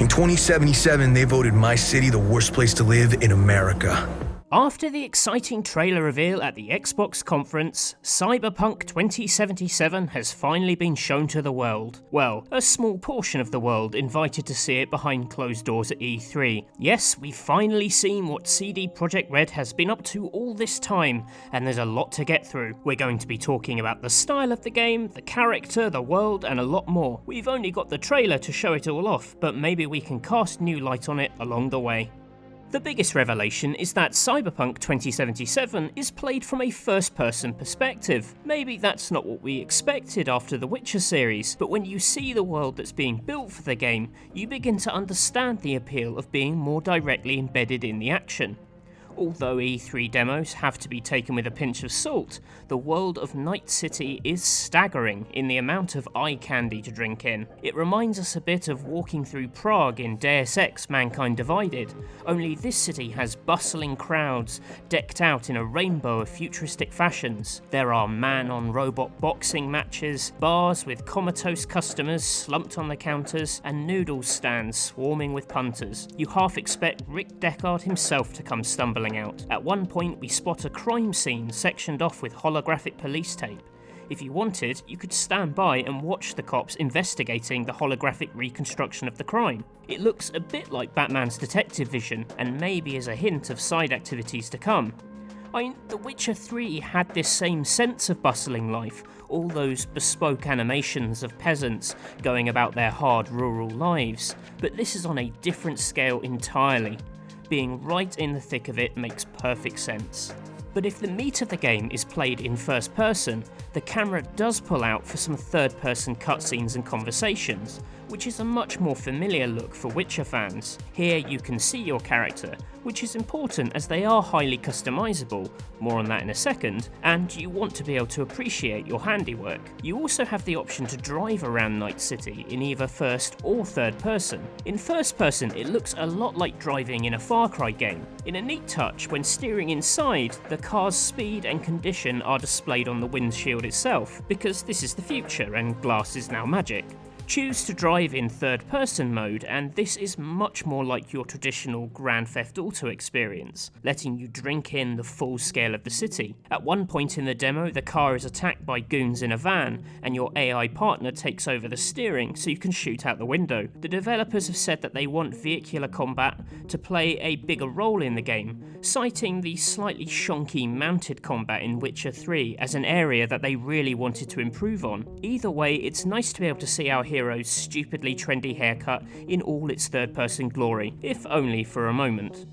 In 2077, they voted my city the worst place to live in America. After the exciting trailer reveal at the Xbox conference, Cyberpunk 2077 has finally been shown to the world. Well, a small portion of the world invited to see it behind closed doors at E3. Yes, we've finally seen what CD Projekt Red has been up to all this time, and there's a lot to get through. We're going to be talking about the style of the game, the character, the world, and a lot more. We've only got the trailer to show it all off, but maybe we can cast new light on it along the way. The biggest revelation is that Cyberpunk 2077 is played from a first-person perspective. Maybe that's not what we expected after the Witcher series, but when you see the world that's being built for the game, you begin to understand the appeal of being more directly embedded in the action. Although E3 demos have to be taken with a pinch of salt, the world of Night City is staggering in the amount of eye candy to drink in. It reminds us a bit of walking through Prague in Deus Ex: Mankind Divided, only this city has bustling crowds decked out in a rainbow of futuristic fashions. There are man-on-robot boxing matches, bars with comatose customers slumped on the counters, and noodles stands swarming with punters. You half expect Rick Deckard himself to come stumbling out. At one point we spot a crime scene sectioned off with holographic police tape. If you wanted, you could stand by and watch the cops investigating the holographic reconstruction of the crime. It looks a bit like Batman's detective vision, and maybe is a hint of side activities to come. The Witcher 3 had this same sense of bustling life, all those bespoke animations of peasants going about their hard rural lives, but this is on a different scale entirely. Being right in the thick of it makes perfect sense. But if the meat of the game is played in first person, the camera does pull out for some third person cutscenes and conversations, which is a much more familiar look for Witcher fans. Here you can see your character, which is important as they are highly customizable, more on that in a second, and you want to be able to appreciate your handiwork. You also have the option to drive around Night City in either first or third person. In first person, it looks a lot like driving in a Far Cry game. In a neat touch, when steering inside, the car's speed and condition are displayed on the windshield itself, because this is the future and glass is now magic. Choose to drive in third-person mode, and this is much more like your traditional Grand Theft Auto experience, letting you drink in the full scale of the city. At one point in the demo, the car is attacked by goons in a van, and your AI partner takes over the steering so you can shoot out the window. The developers have said that they want vehicular combat to play a bigger role in the game, citing the slightly shonky mounted combat in Witcher 3 as an area that they really wanted to improve on. Either way, it's nice to be able to see our hero's stupidly trendy haircut in all its third-person glory, if only for a moment.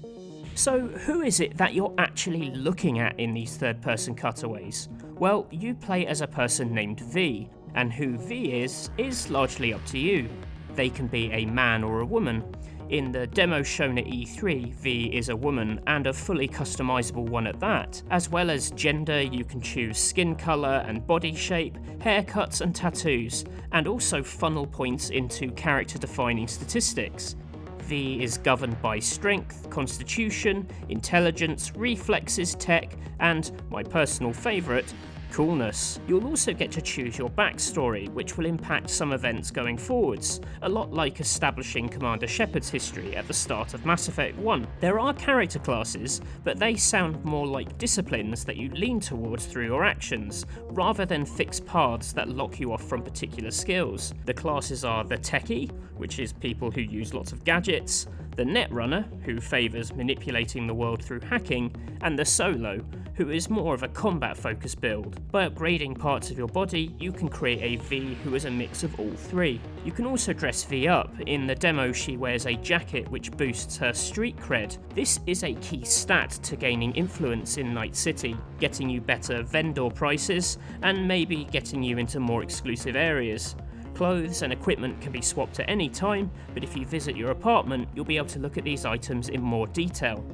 So who is it that you're actually looking at in these third-person cutaways? Well, you play as a person named V, and who V is largely up to you. They can be a man or a woman. In the demo shown at E3, V is a woman, and a fully customizable one at that. As well as gender, you can choose skin colour and body shape, haircuts and tattoos, and also funnel points into character-defining statistics. V is governed by strength, constitution, intelligence, reflexes, tech, and, my personal favourite, coolness. You'll also get to choose your backstory, which will impact some events going forwards, a lot like establishing Commander Shepard's history at the start of Mass Effect 1. There are character classes, but they sound more like disciplines that you lean towards through your actions, rather than fixed paths that lock you off from particular skills. The classes are the Techie, which is people who use lots of gadgets, the Netrunner, who favours manipulating the world through hacking, and the Solo, who is more of a combat-focused build. By upgrading parts of your body, you can create a V who is a mix of all three. You can also dress V up. In the demo, she wears a jacket which boosts her street cred. This is a key stat to gaining influence in Night City, getting you better vendor prices, and maybe getting you into more exclusive areas. Clothes and equipment can be swapped at any time, but if you visit your apartment, you'll be able to look at these items in more detail.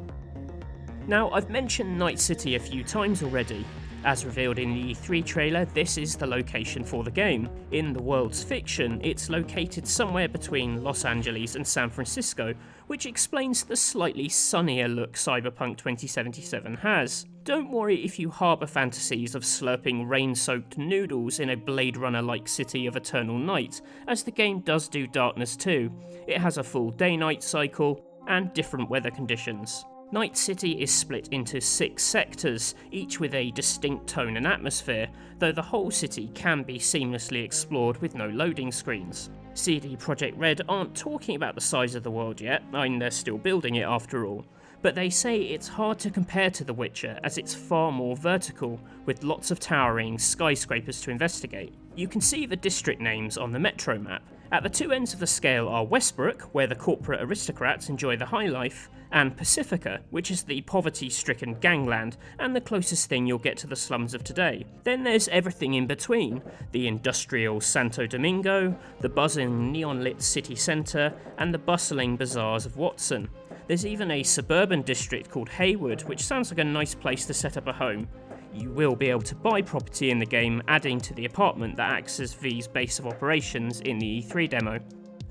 Now, I've mentioned Night City a few times already. As revealed in the E3 trailer, this is the location for the game. In the world's fiction, it's located somewhere between Los Angeles and San Francisco, which explains the slightly sunnier look Cyberpunk 2077 has. Don't worry if you harbour fantasies of slurping rain-soaked noodles in a Blade Runner-like city of eternal night, as the game does do darkness too. It has a full day-night cycle and different weather conditions. Night City is split into 6 sectors, each with a distinct tone and atmosphere, though the whole city can be seamlessly explored with no loading screens. CD Projekt Red aren't talking about the size of the world yet, they're still building it after all, but they say it's hard to compare to The Witcher as it's far more vertical, with lots of towering skyscrapers to investigate. You can see the district names on the metro map. At the two ends of the scale are Westbrook, where the corporate aristocrats enjoy the high life, and Pacifica, which is the poverty-stricken gangland and the closest thing you'll get to the slums of today. Then there's everything in between, the industrial Santo Domingo, the buzzing neon-lit city centre, and the bustling bazaars of Watson. There's even a suburban district called Haywood, which sounds like a nice place to set up a home. You will be able to buy property in the game, adding to the apartment that acts as V's base of operations in the E3 demo.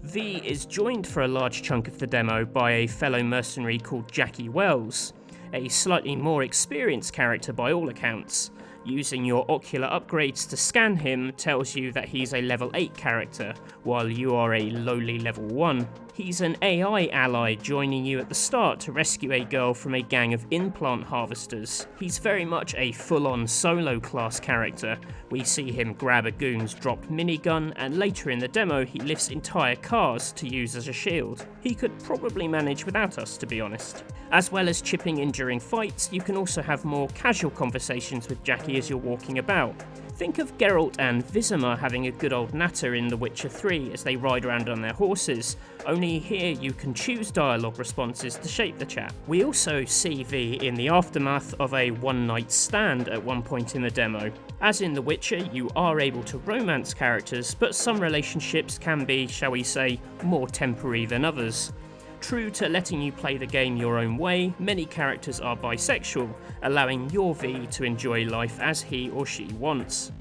V is joined for a large chunk of the demo by a fellow mercenary called Jackie Wells, a slightly more experienced character by all accounts. Using your ocular upgrades to scan him tells you that he's a level 8 character, while you are a lowly level 1. He's an AI ally joining you at the start to rescue a girl from a gang of implant harvesters. He's very much a full-on solo class character. We see him grab a goon's dropped minigun, and later in the demo he lifts entire cars to use as a shield. He could probably manage without us, to be honest. As well as chipping in during fights, you can also have more casual conversations with Jackie as you're walking about. Think of Geralt and Vizima having a good old natter in The Witcher 3 as they ride around on their horses, only here you can choose dialogue responses to shape the chat. We also see V in the aftermath of a one-night stand at one point in the demo. As in The Witcher, you are able to romance characters, but some relationships can be, shall we say, more temporary than others. True to letting you play the game your own way, many characters are bisexual, allowing your V to enjoy life as he or she wants.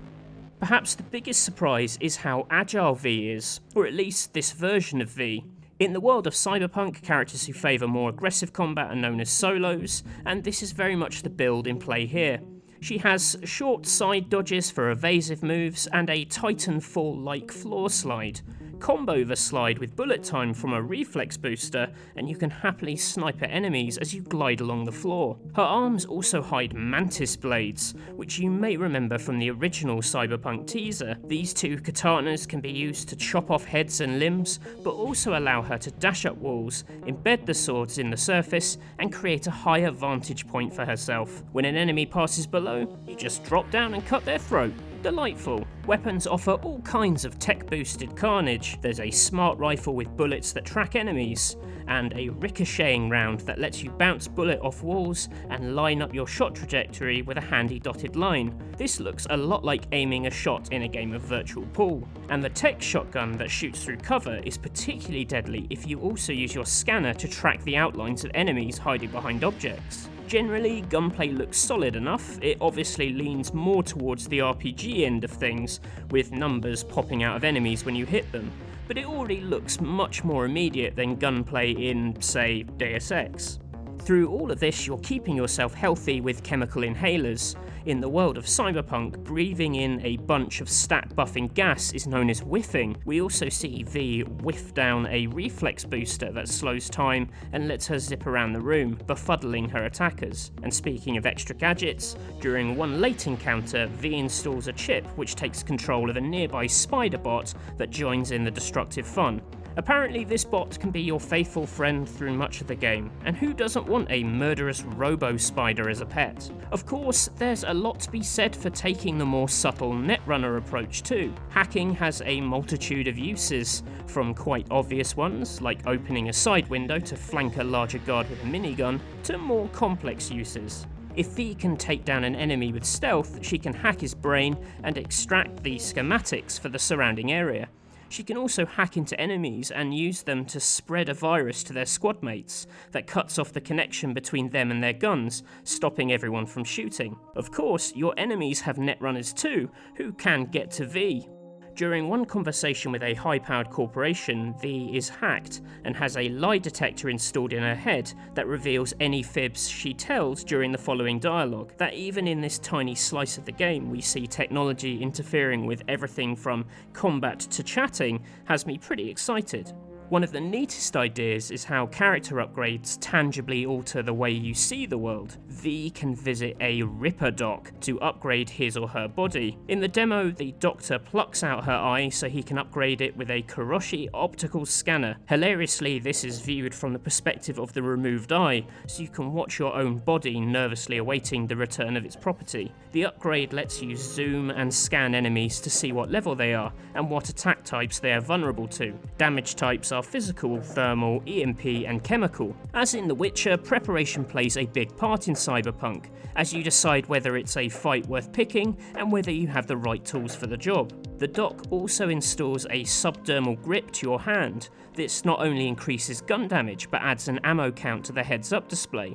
Perhaps the biggest surprise is how agile V is, or at least this version of V. In the world of Cyberpunk, characters who favour more aggressive combat are known as solos, and this is very much the build in play here. She has short side dodges for evasive moves and a Titanfall-like floor slide. Combo the slide with bullet time from a reflex booster, and you can happily snipe at enemies as you glide along the floor. Her arms also hide mantis blades, which you may remember from the original Cyberpunk teaser. These two katanas can be used to chop off heads and limbs, but also allow her to dash up walls, embed the swords in the surface, and create a higher vantage point for herself. When an enemy passes below, you just drop down and cut their throat. Delightful. Weapons offer all kinds of tech-boosted carnage. There's a smart rifle with bullets that track enemies, and a ricocheting round that lets you bounce bullet off walls and line up your shot trajectory with a handy dotted line. This looks a lot like aiming a shot in a game of virtual pool. And the tech shotgun that shoots through cover is particularly deadly if you also use your scanner to track the outlines of enemies hiding behind objects. Generally, gunplay looks solid enough. It obviously leans more towards the RPG end of things, with numbers popping out of enemies when you hit them, but it already looks much more immediate than gunplay in, say, Deus Ex. Through all of this, you're keeping yourself healthy with chemical inhalers. In the world of Cyberpunk, breathing in a bunch of stat-buffing gas is known as whiffing. We also see V whiff down a reflex booster that slows time and lets her zip around the room, befuddling her attackers. And speaking of extra gadgets, during one late encounter, V installs a chip which takes control of a nearby spider bot that joins in the destructive fun. Apparently this bot can be your faithful friend through much of the game, and who doesn't want a murderous robo-spider as a pet? Of course, there's a lot to be said for taking the more subtle Netrunner approach too. Hacking has a multitude of uses, from quite obvious ones, like opening a side window to flank a larger guard with a minigun, to more complex uses. If V can take down an enemy with stealth, she can hack his brain and extract the schematics for the surrounding area. She can also hack into enemies and use them to spread a virus to their squad mates that cuts off the connection between them and their guns, stopping everyone from shooting. Of course, your enemies have netrunners too, who can get to V. During one conversation with a high-powered corporation, V is hacked and has a lie detector installed in her head that reveals any fibs she tells during the following dialogue. That even in this tiny slice of the game we see technology interfering with everything from combat to chatting has me pretty excited. One of the neatest ideas is how character upgrades tangibly alter the way you see the world. V can visit a Ripper doc to upgrade his or her body. In the demo, the doctor plucks out her eye so he can upgrade it with a Kuroshi optical scanner. Hilariously, this is viewed from the perspective of the removed eye, so you can watch your own body nervously awaiting the return of its property. The upgrade lets you zoom and scan enemies to see what level they are and what attack types they are vulnerable to. Damage types are physical, thermal, EMP and chemical. As in The Witcher, preparation plays a big part in Cyberpunk, as you decide whether it's a fight worth picking and whether you have the right tools for the job. The dock also installs a subdermal grip to your hand. This not only increases gun damage but adds an ammo count to the heads-up display.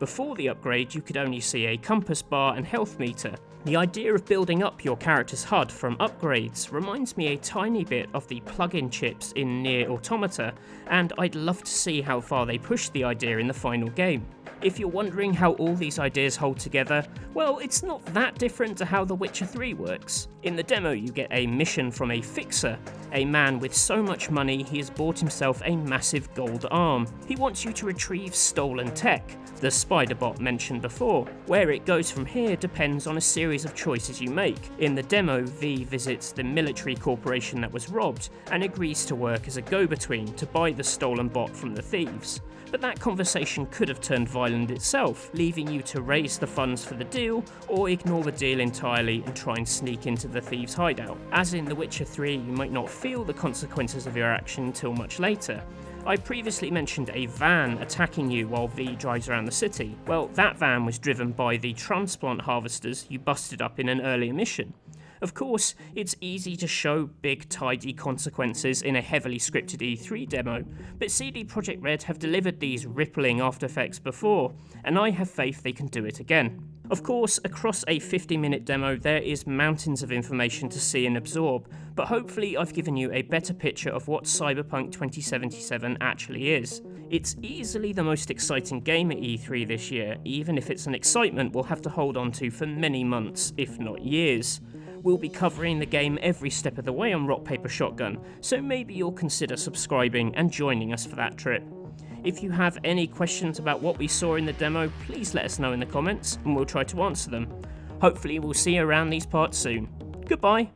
Before the upgrade, you could only see a compass bar and health meter. The idea of building up your character's HUD from upgrades reminds me a tiny bit of the plug-in chips in Nier Automata, and I'd love to see how far they push the idea in the final game. If you're wondering how all these ideas hold together, well, it's not that different to how The Witcher 3 works. In the demo, you get a mission from a fixer, a man with so much money he has bought himself a massive gold arm. He wants you to retrieve stolen tech, the spider bot mentioned before. Where it goes from here depends on a series of choices you make. In the demo, V visits the military corporation that was robbed and agrees to work as a go-between to buy the stolen bot from the thieves. But that conversation could have turned violent itself, leaving you to raise the funds for the deal or ignore the deal entirely and try and sneak into the thieves' hideout. As in The Witcher 3, you might not feel the consequences of your action until much later. I previously mentioned a van attacking you while V drives around the city. Well, that van was driven by the transplant harvesters you busted up in an earlier mission. Of course, it's easy to show big, tidy consequences in a heavily scripted E3 demo, but CD Projekt Red have delivered these rippling after effects before, and I have faith they can do it again. Of course, across a 50-minute demo there is mountains of information to see and absorb, but hopefully I've given you a better picture of what Cyberpunk 2077 actually is. It's easily the most exciting game at E3 this year, even if it's an excitement we'll have to hold on to for many months, if not years. We'll be covering the game every step of the way on Rock Paper Shotgun, so maybe you'll consider subscribing and joining us for that trip. If you have any questions about what we saw in the demo, please let us know in the comments and we'll try to answer them. Hopefully we'll see you around these parts soon. Goodbye!